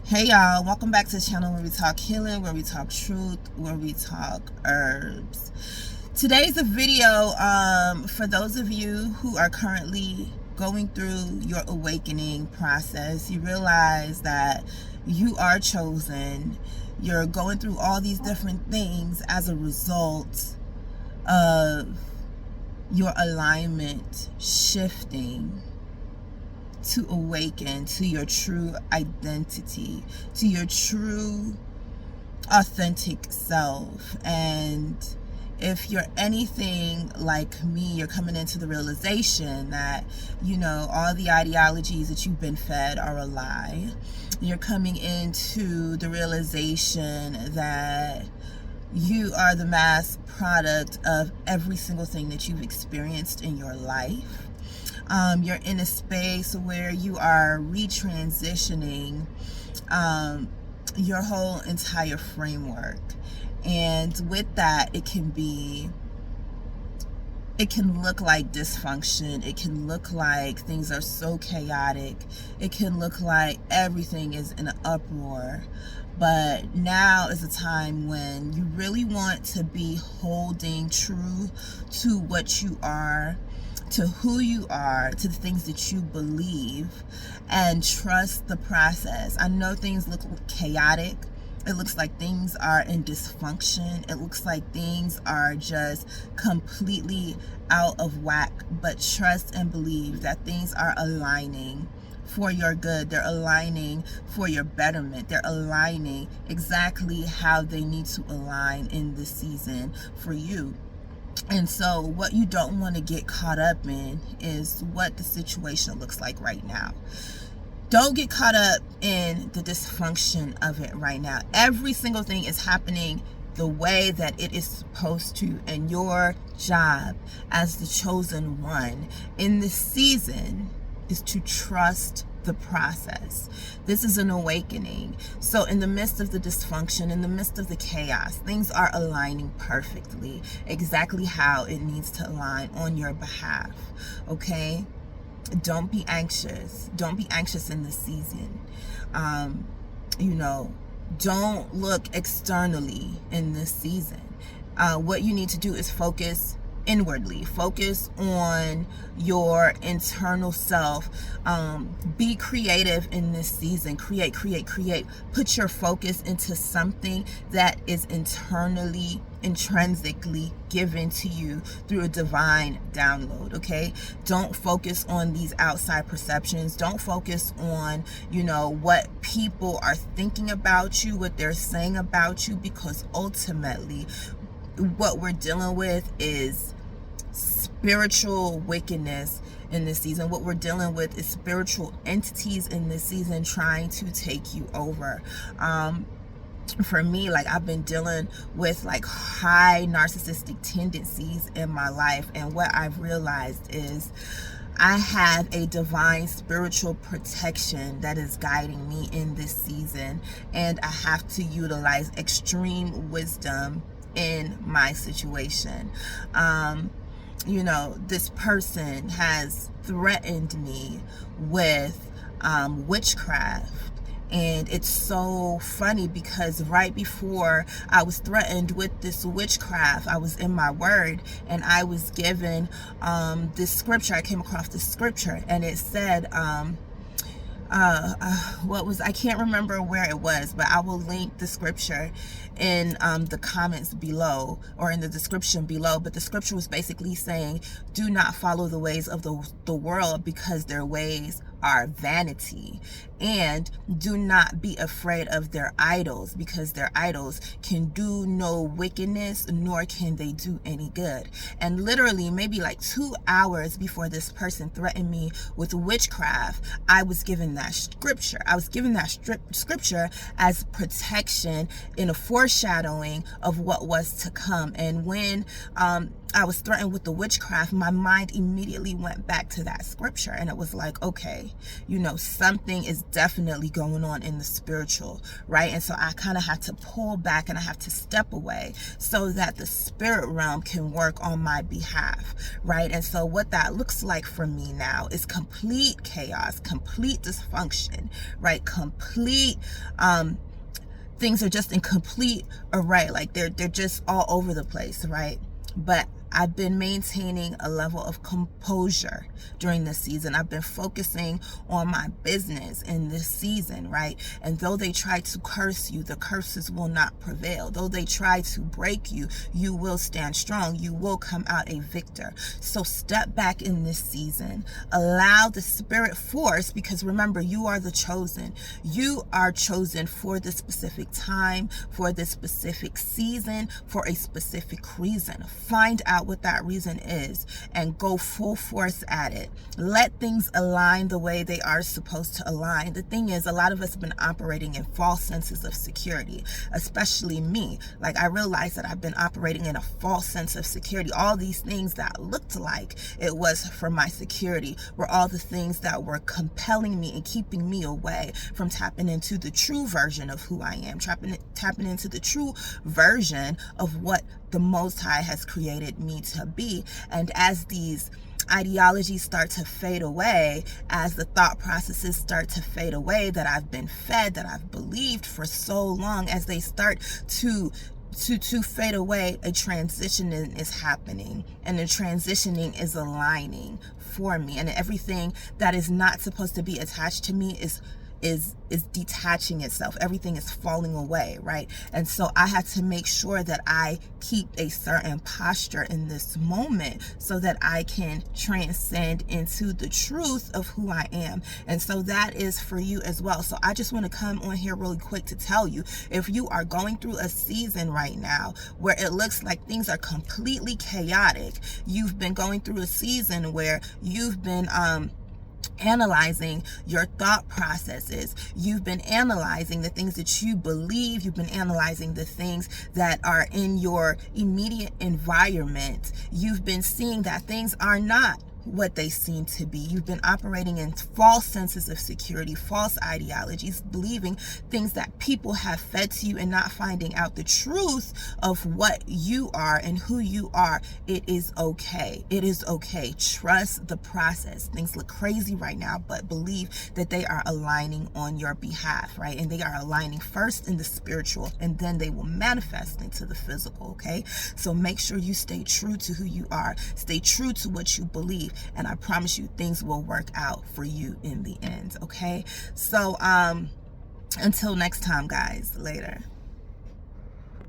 Hey y'all, welcome back to the channel where we talk healing, where we talk truth, where we talk herbs. Today's a video for those of you who are currently going through your awakening process. You realize that you are chosen. You're going through all these different things as a result of your alignment shifting to awaken to your true identity, to your true authentic self. And if you're anything like me, you're coming into the realization that, all the ideologies that you've been fed are a lie. You're coming into the realization that you are the mass product of every single thing that you've experienced in your life. You're in a space where you are retransitioning your whole entire framework. And with that, it can look like dysfunction. It can look like things are so chaotic. It can look like everything is in an uproar. But now is a time when you really want to be holding true to what you are, to who you are, to the things that you believe, and trust the process. I know things look chaotic. It looks like things are in dysfunction. It looks like things are just completely out of whack. But trust and believe that things are aligning for your good. They're aligning for your betterment. They're aligning exactly how they need to align in this season for you. And so what you don't want to get caught up in is what the situation looks like right now. Don't get caught up in the dysfunction of it right now. Every single thing is happening the way that it is supposed to. And your job as the chosen one in this season is to trust the process. This is an awakening. So in the midst of the dysfunction, in the midst of the chaos, things are aligning perfectly, exactly how it needs to align on your behalf. Okay? Don't be anxious. Don't be anxious in this season. Don't look externally in this season. What you need to do is focus inwardly. Focus on your internal self. Be creative in this season. Create. Put your focus into something that is internally, intrinsically given to you through a divine download. Okay? Don't focus on these outside perceptions. Don't focus on, what people are thinking about you, what they're saying about you, because ultimately what we're dealing with is spiritual wickedness in this season. What we're dealing with is spiritual entities in this season trying to take you over. For me, I've been dealing with high narcissistic tendencies in my life, and what I've realized is I have a divine spiritual protection that is guiding me in this season, and I have to utilize extreme wisdom in my situation. This person has threatened me with witchcraft. And it's so funny because right before I was threatened with this witchcraft, I was in my word and I was given this scripture. I came across this scripture and it said, I can't remember where it was, but I will link the scripture in the comments below or in the description below. But the scripture was basically saying, do not follow the ways of the world, because their ways are vanity, and do not be afraid of their idols, because their idols can do no wickedness, nor can they do any good. And literally maybe 2 hours before this person threatened me with witchcraft, I was given that scripture. I was given that scripture as protection in a foreshadowing of what was to come. And when I was threatened with the witchcraft, my mind immediately went back to that scripture, and it was like, okay, you know, something is definitely going on in the spiritual, right? And so I kind of had to pull back and I have to step away so that the spirit realm can work on my behalf, right? And so what that looks like for me now is complete chaos, complete dysfunction, right? Complete things are just in complete array, like they're just all over the place, right? But I've been maintaining a level of composure during this season. I've been focusing on my business in this season, right? And though they try to curse you, the curses will not prevail. Though they try to break you, you will stand strong. You will come out a victor. So step back in this season. Allow the spirit force, because remember, you are the chosen. You are chosen for this specific time, for this specific season, for a specific reason. Find out what that reason is and go full force at it. Let things align the way they are supposed to align. The thing is, a lot of us have been operating in false senses of security, especially me. Like, I realized that I've been operating in a false sense of security. All these things that looked like it was for my security were all the things that were compelling me and keeping me away from tapping into the true version of who I am, tapping into the true version of what the Most High has created me to be. And as these ideologies start to fade away, as the thought processes start to fade away that I've been fed, that I've believed for so long, as they start to fade away, a transitioning is happening, and the transitioning is aligning for me, and everything that is not supposed to be attached to me is detaching itself. Everything is falling away, right? And so I have to make sure that I keep a certain posture in this moment so that I can transcend into the truth of who I am. And so that is for you as well. So I just want to come on here really quick to tell you, if you are going through a season right now where it looks like things are completely chaotic, you've been going through a season where you've been analyzing your thought processes, you've been analyzing the things that you believe, you've been analyzing the things that are in your immediate environment, you've been seeing that things are not what they seem to be. You've been operating in false senses of security, false ideologies, believing things that people have fed to you and not finding out the truth of what you are and who you are. It is okay. It is okay. Trust the process. Things look crazy right now, but believe that they are aligning on your behalf, right? And they are aligning first in the spiritual, and then they will manifest into the physical, okay? So make sure you stay true to who you are. Stay true to what you believe. And I promise you, things will work out for you in the end, okay? So, until next time, guys. Later.